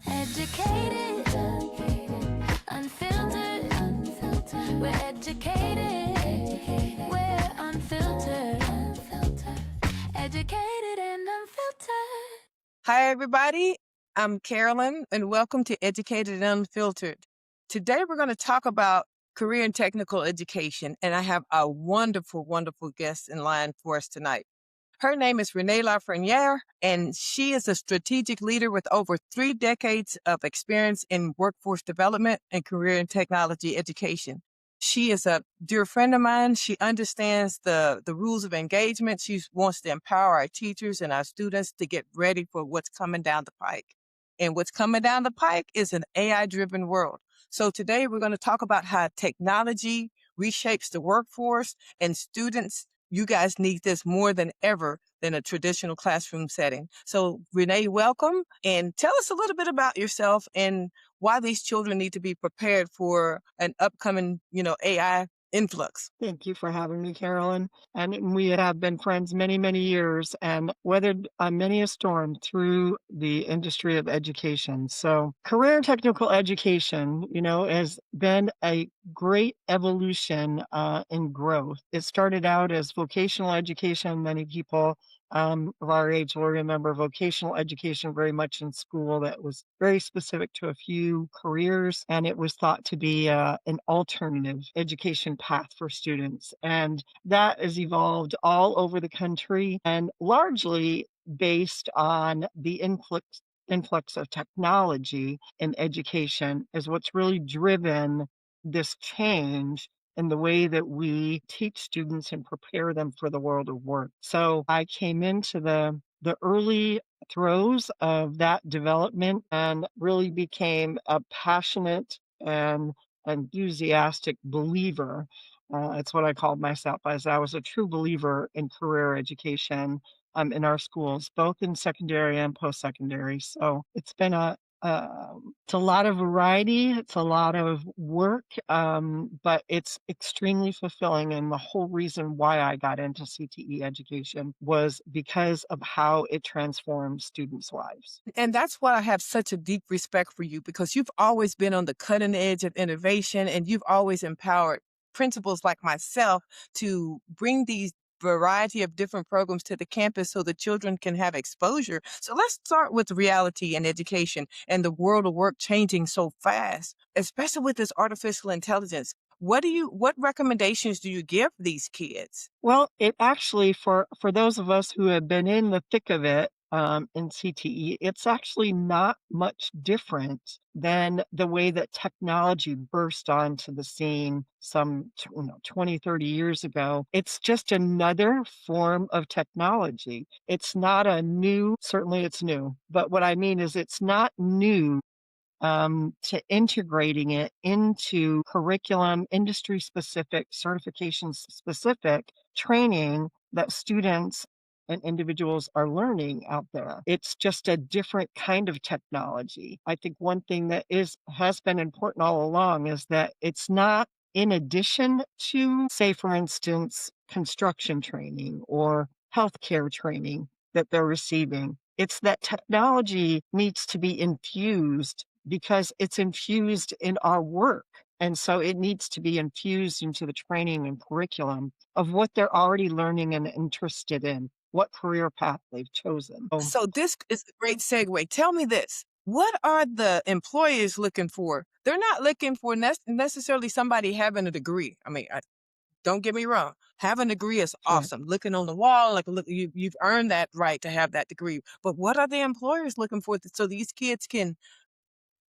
Educated, unfiltered. We're educated. We're unfiltered. Educated and unfiltered. Hi, everybody. I'm Carolyn, and welcome to Educated and Unfiltered. Today, we're going to talk about career and technical education, and I have a wonderful, wonderful guest in line for us tonight. Her name is Renee LaFreniere, and she is a strategic leader with over 3 decades of experience in workforce development and career and technology education. She is a dear friend of mine. She understands the rules of engagement. She wants to empower our teachers and our students to get ready for what's coming down the pike. And what's coming down the pike is an AI-driven world. So today we're going to talk about how technology reshapes the workforce, and students, you guys need this more than ever than a traditional classroom setting. So Renee, welcome, and tell us a little bit about yourself and why these children need to be prepared for an upcoming, AI influx. Thank you for having me, Carolyn. And we have been friends many, many years and weathered many a storm through the industry of education. So, career and technical education, has been a great evolution in growth. It started out as vocational education. Many people of our age will remember vocational education very much in school. That was very specific to a few careers, and it was thought to be an alternative education path for students. And that has evolved all over the country and largely based on the influx of technology in education is what's really driven this change in the way that we teach students and prepare them for the world of work. So I came into the early throes of that development and really became a passionate and enthusiastic believer. It's what I called myself, as I was a true believer in career education in our schools, both in secondary and post-secondary. So it's been it's a lot of variety. It's a lot of work, but it's extremely fulfilling. And the whole reason why I got into CTE education was because of how it transforms students' lives. And that's why I have such a deep respect for you, because you've always been on the cutting edge of innovation, and you've always empowered principals like myself to bring these variety of different programs to the campus so the children can have exposure. So let's start with reality and education and the world of work changing so fast, especially with this artificial intelligence. What recommendations do you give these kids? Well, it actually, for those of us who have been in the thick of it in CTE, it's actually not much different than the way that technology burst onto the scene some 20, 30 years ago. It's just another form of technology. It's not certainly it's new, but what I mean is it's not new to integrating it into curriculum, industry specific, certification specific training that students and individuals are learning out there. It's just a different kind of technology. I think one thing that has been important all along is that it's not in addition to, say, for instance, construction training or healthcare training that they're receiving. It's that technology needs to be infused because it's infused in our work. And so it needs to be infused into the training and curriculum of what they're already learning and interested in, what career path they've chosen. So this is a great segue. Tell me this. What are the employers looking for? They're not looking for necessarily somebody having a degree. I mean, don't get me wrong. Having a degree is Sure. awesome. Looking on the wall, like, look, you've earned that right to have that degree. But what are the employers looking for so these kids can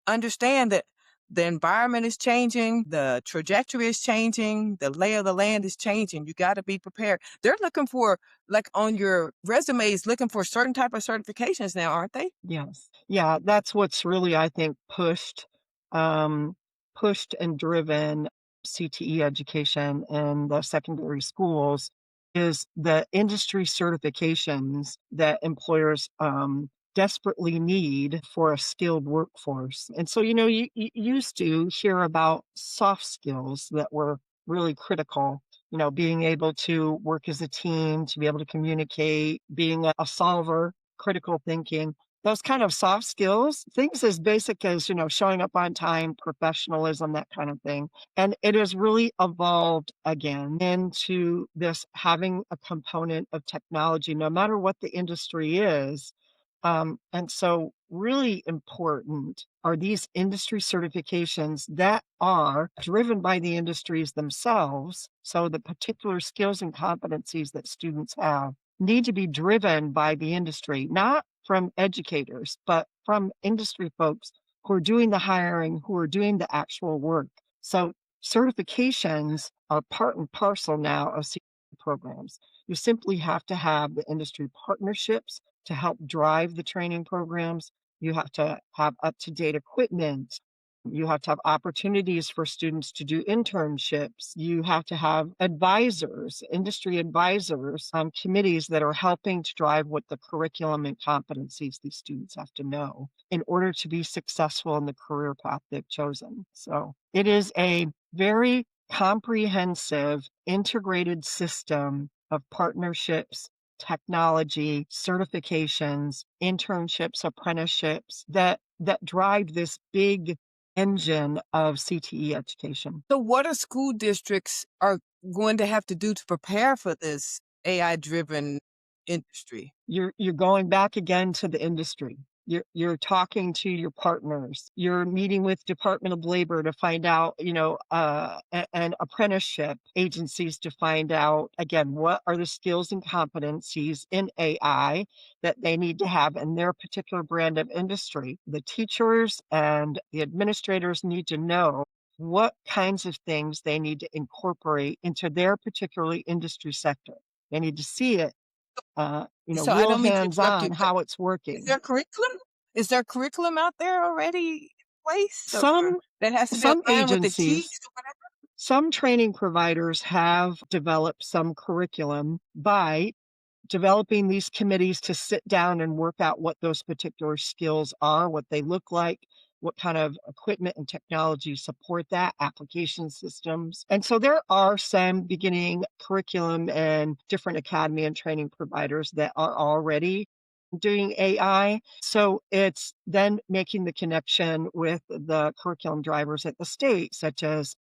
understand that the environment is changing, the trajectory is changing, the lay of the land is changing. You got to be prepared. They're looking for, like on your resumes, looking for certain type of certifications now, aren't they? Yes. Yeah, that's what's really, I think, um, pushed and driven CTE education in the secondary schools is the industry certifications that employers desperately need for a skilled workforce. And so, you used to hear about soft skills that were really critical, being able to work as a team, to be able to communicate, being a solver, critical thinking. those kind of soft skills, things as basic as, showing up on time, professionalism, that kind of thing. And it has really evolved again into this having a component of technology, no matter what the industry is. And so, really important are these industry certifications that are driven by the industries themselves. So, the particular skills and competencies that students have need to be driven by the industry, not from educators, but from industry folks who are doing the hiring, who are doing the actual work. So, certifications are part and parcel now of CE programs. You simply have to have the industry partnerships to help drive the training programs. You have to have up to date equipment. You have to have opportunities for students to do internships. You have to have advisors, industry advisors on committees that are helping to drive what the curriculum and competencies these students have to know in order to be successful in the career path they've chosen. So it is a very comprehensive, integrated system of partnerships, technology, certifications, internships, apprenticeships that drive this big engine of CTE education. So what are school districts are going to have to do to prepare for this AI-driven industry? You're going back again to the industry. You're talking to your partners. You're meeting with Department of Labor to find out, and apprenticeship agencies to find out again what are the skills and competencies in AI that they need to have in their particular brand of industry. The teachers and the administrators need to know what kinds of things they need to incorporate into their particular industry sector. They need to see it So I real don't mean to interrupt you, hands-on but how it's is working. there curriculum? Is there curriculum out there already in place or Some that has to be some aligned with the agencies, TEKS or whatever? some training providers have developed some curriculum by developing these committees to sit down and work out what those particular skills are, what they look like, what kind of equipment and technology support that, application systems. And so there are some beginning curriculum and different academy and training providers that are already doing AI. So it's then making the connection with the curriculum drivers at the state, such as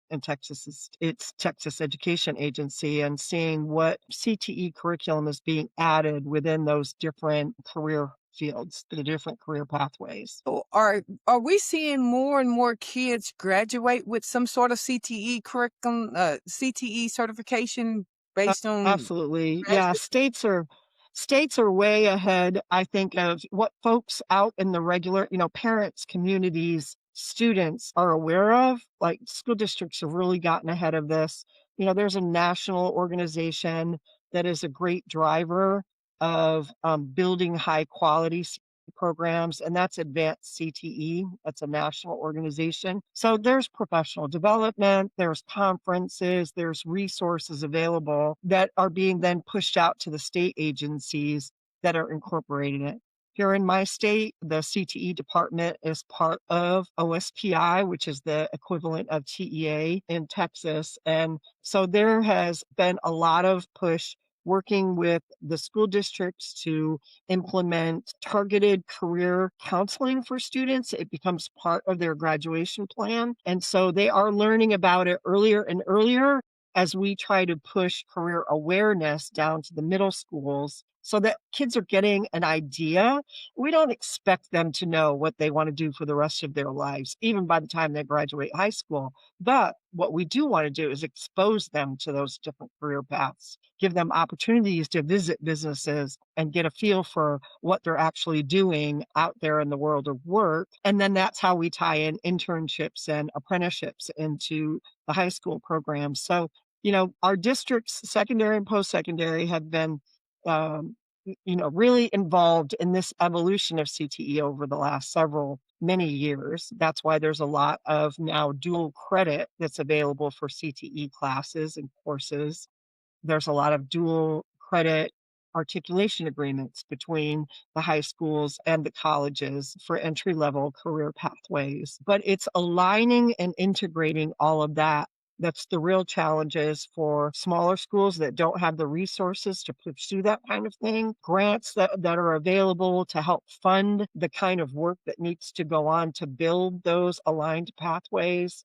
in Texas, it's Texas Education Agency, and seeing what CTE curriculum is being added within those different career fields, the different career pathways. So are we seeing more and more kids graduate with some sort of CTE curriculum, CTE certification based on Absolutely. Yeah, graduate? states are way ahead, I think, of what folks out in the regular, parents, communities, students are aware of. Like school districts have really gotten ahead of this. There's a national organization that is a great driver of building high quality programs, and that's Advanced CTE. That's a national organization. So there's professional development, there's conferences, there's resources available that are being then pushed out to the state agencies that are incorporating it. Here in my state, the CTE department is part of OSPI, which is the equivalent of TEA in Texas. And so there has been a lot of push working with the school districts to implement targeted career counseling for students. It becomes part of their graduation plan. And so they are learning about it earlier and earlier as we try to push career awareness down to the middle schools so that kids are getting an idea. We don't expect them to know what they want to do for the rest of their lives, even by the time they graduate high school. But what we do want to do is expose them to those different career paths, give them opportunities to visit businesses and get a feel for what they're actually doing out there in the world of work. And then that's how we tie in internships and apprenticeships into the high school programs. So, our districts, secondary and post-secondary, have been, um, really involved in this evolution of CTE over the last many years. That's why there's a lot of now dual credit that's available for CTE classes and courses. There's a lot of dual credit articulation agreements between the high schools and the colleges for entry level career pathways. But it's aligning and integrating all of that That's the real challenge is for smaller schools that don't have the resources to pursue that kind of thing, grants that are available to help fund the kind of work that needs to go on to build those aligned pathways,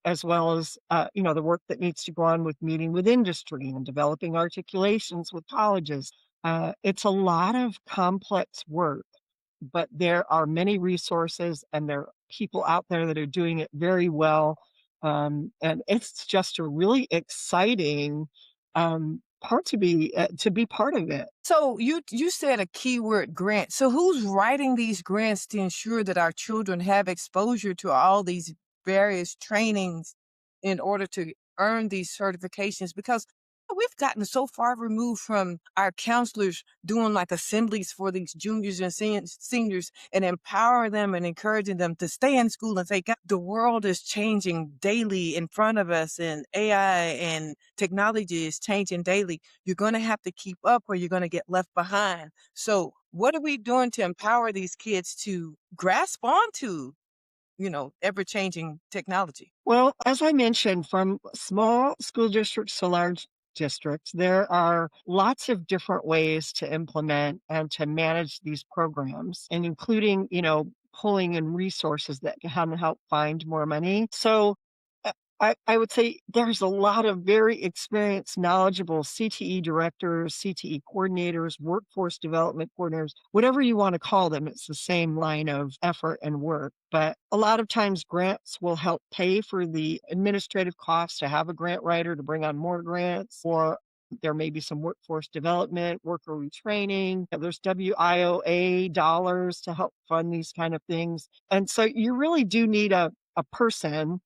as well as, the work that needs to go on with meeting with industry and developing articulations with colleges. It's a lot of complex work, but there are many resources and there are people out there that are doing it very well. And it's just a really exciting part to be part of it. So you said a keyword grant. So who's writing these grants to ensure that our children have exposure to all these various trainings in order to earn these certifications? Because we've gotten so far removed from our counselors doing like assemblies for these juniors and seniors and empower them and encouraging them to stay in school and say, God, the world is changing daily in front of us, and AI and technology is changing daily. You're going to have to keep up or you're going to get left behind. So, what are we doing to empower these kids to grasp onto, ever changing technology? Well, as I mentioned, from small school districts to large districts, there are lots of different ways to implement and to manage these programs, and including, pulling in resources that can help find more money. So uh, I would say there's a lot of very experienced, knowledgeable CTE directors, CTE coordinators, workforce development coordinators, whatever you want to call them. It's the same line of effort and work. But a lot of times grants will help pay for the administrative costs to have a grant writer to bring on more grants, or there may be some workforce development, worker retraining. There's WIOA dollars to help fund these kind of things. And so you really do need a person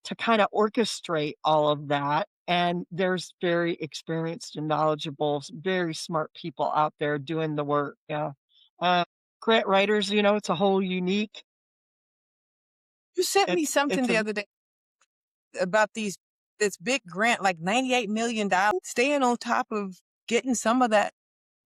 to kind of orchestrate all of that. And there's very experienced and knowledgeable, very smart people out there doing the work. Yeah. Uh, Grant writers, it's a whole unique. You sent me something It's the a other day about this big grant, like $98 million, staying on top of getting some of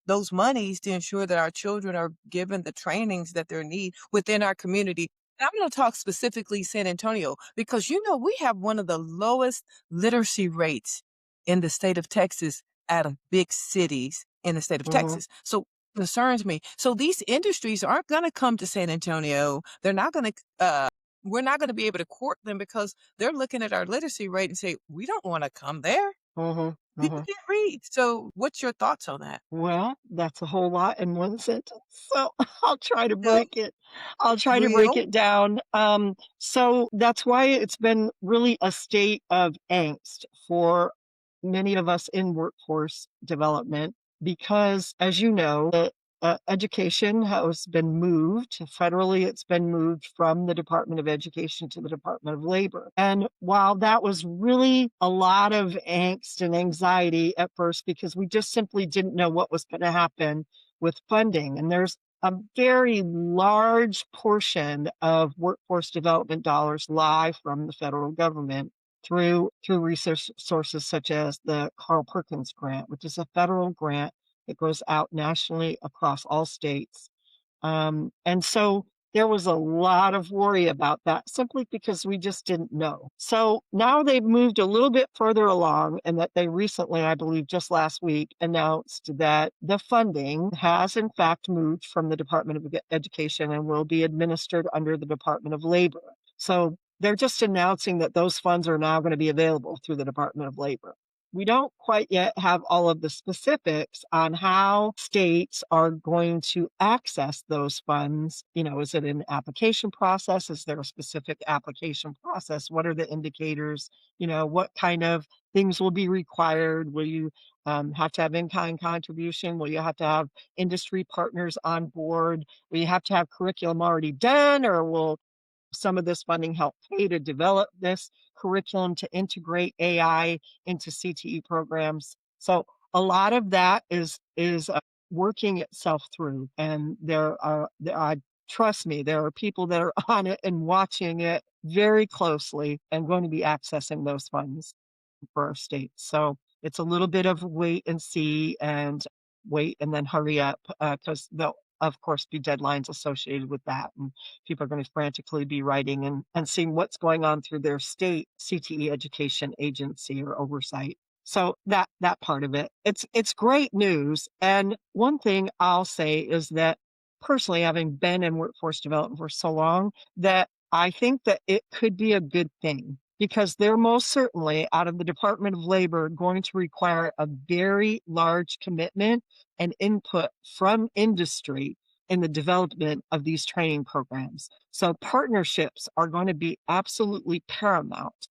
those monies to ensure that our children are given the trainings that they need within our community. And I'm going to talk specifically San Antonio because we have one of the lowest literacy rates in the state of Texas out of big cities in the state of mhm, Texas. So it concerns me. So these industries aren't going to come to San Antonio. They're not going to we're not going to be able to court them because they're looking at our literacy rate and say, we don't want to come there. mhm, People mhm. can't read. So what's your thoughts on that? Well, that's a whole lot in one sentence. So I'll try to Well, break it. I'll try to break well, it down. So that's why it's been really a state of angst for many of us in workforce development, because, as you know, education has been moved federally. It's been moved from the Department of Education to the Department of Labor. And while that was really a lot of angst and anxiety at first, because we just simply didn't know what was going to happen with funding, and there's a very large portion of workforce development dollars lie from the federal government through research sources such as the Carl Perkins Grant, which is a federal grant that goes out nationally across all states. And so there was a lot of worry about that simply because we just didn't know. So now they've moved a little bit further along, and that they recently, I believe just last week, announced that the funding has in fact moved from the Department of Education and will be administered under the Department of Labor. So they're just announcing that those funds are now going to be available through the Department of Labor. We don't quite yet have all of the specifics on how states are going to access those funds. Is it an application process? Is there a specific application process? What are the indicators? What kind of things will be required? Will you have to have in-kind contribution? Will you have to have industry partners on board? Will you have to have curriculum already done, or will some of this funding help pay to develop this curriculum to integrate AI into CTE programs? So a lot of that is working itself through, and trust me, there are people that are on it and watching it very closely and going to be accessing those funds for our state. So it's a little bit of wait and see, and wait and then hurry up, because of course, be deadlines associated with that. And people are going to frantically be writing and seeing what's going on through their state CTE education agency or oversight. So that part of it, it's great news. And one thing I'll say is that personally, having been in workforce development for so long, that I think that it could be a good thing because they're most certainly out of the Department of Labor going to require a very large commitment and input from industry in the development of these training programs. So partnerships are going to be absolutely paramount,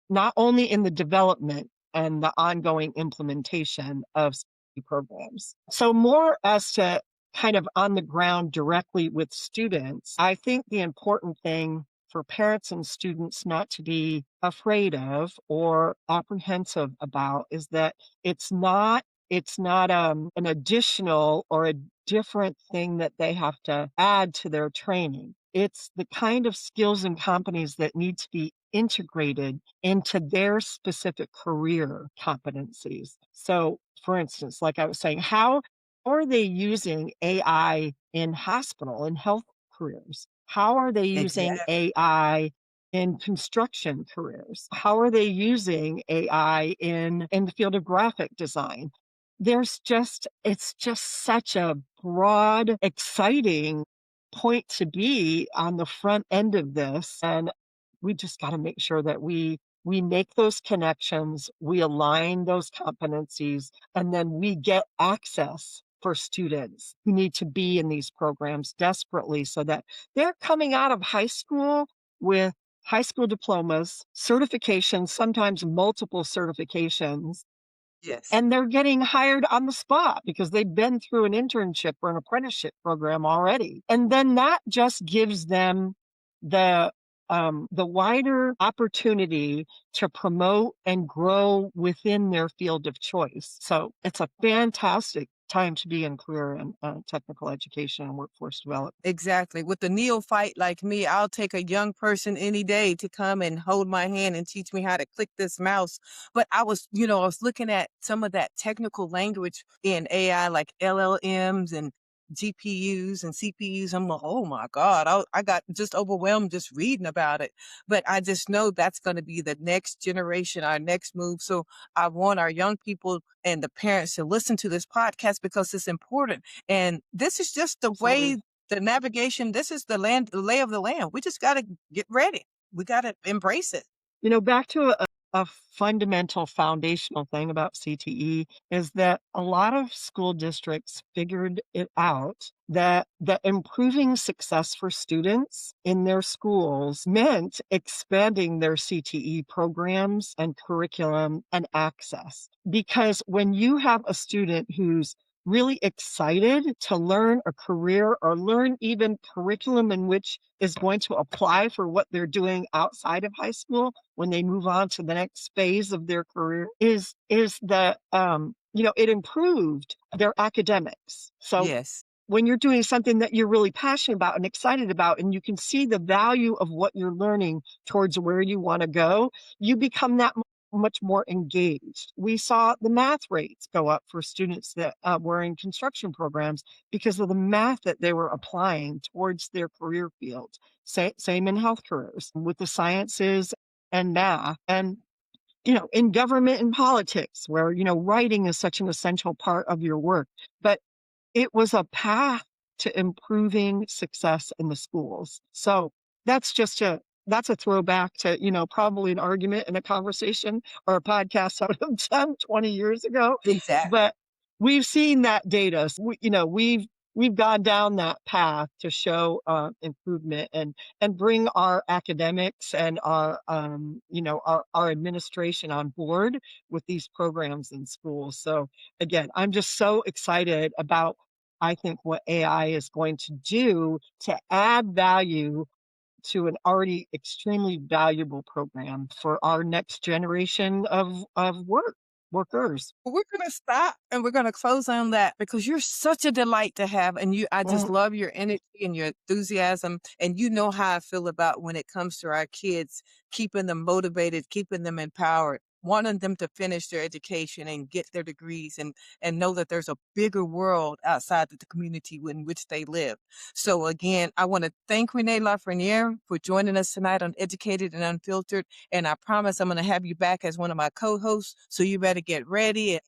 not only in the development and the ongoing implementation of CE programs. So more as to kind of on the ground directly with students, I think the important thing for parents and students not to be afraid of or apprehensive about is that it's not an additional or a different thing that they have to add to their training. It's the kind of skills and companies that need to be integrated into their specific career competencies. So, for instance, like I was saying, how are they using AI in hospital and health careers? How are they using Exactly. AI in construction careers? How are they using AI in the field of graphic design? It's just such a broad, exciting point to be on the front end of this. And we just got to make sure that we make those connections, we align those competencies, and then we get access for students who need to be in these programs desperately so that they're coming out of high school with high school diplomas, certifications, sometimes multiple certifications, Yes. and they're getting hired on the spot because they've been through an internship or an apprenticeship program already. And then that just gives them the the wider opportunity to promote and grow within their field of choice. So it's a fantastic time to be in career and technical education and workforce development. Exactly. With the neophyte like me, I'll take a young person any day to come and hold my hand and teach me how to click this mouse. But I was looking at some of that technical language in AI, like LLMs and GPUs and CPUs. I'm like, oh my God, I got just overwhelmed just reading about it. But I just know that's going to be the next generation, our next move. So I want our young people and the parents to listen to this podcast because it's important. And this is just the Absolutely. way the navigation, this is the lay of the land. We just gotta get ready. We gotta embrace it. Back to a fundamental foundational thing about CTE is that a lot of school districts figured it out that improving success for students in their schools meant expanding their CTE programs and curriculum and access. Because when you have a student who's really excited to learn a career or learn even curriculum in which is going to apply for what they're doing outside of high school when they move on to the next phase of their career is that it improved their academics. So Yes. when you're doing something that you're really passionate about and excited about, and you can see the value of what you're learning towards where you want to go, you become that much more engaged. We saw the math rates go up for students that were in construction programs because of the math that they were applying towards their career field. Same in health careers with the sciences and math. And in government and politics, where, writing is such an essential part of your work. But it was a path to improving success in the schools. So that's a throwback to, probably an argument and a conversation or a podcast I would have done 20 years ago. Exactly. But we've seen that data. So we've gone down that path to show improvement and bring our academics and our administration on board with these programs in schools. So again, I'm just so excited about, I think, what AI is going to do to add value to an already extremely valuable program for our next generation of workers. Well, we're gonna stop and we're gonna close on that because you're such a delight to have, and I just Mm, love your energy and your enthusiasm, and you know how I feel about when it comes to our kids, keeping them motivated, keeping them empowered. wanting them to finish their education and get their degrees and know that there's a bigger world outside of the community in which they live. So again, I want to thank Renee LaFreniere for joining us tonight on Educated and Unfiltered. And I promise I'm going to have you back as one of my co-hosts. So you better get ready and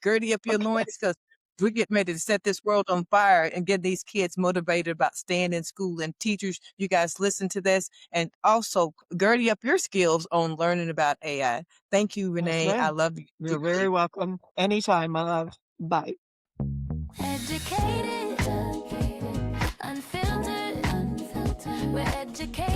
girdy up your Okay. loins because we're getting ready to set this world on fire and get these kids motivated about staying in school. And teachers, you guys listen to this and also girdy up your skills on learning about AI. Thank you, Yes, Renee. I ma'am. love you You're very dearly. welcome. Anytime, my love. Bye. Educated, unfiltered, we're educated.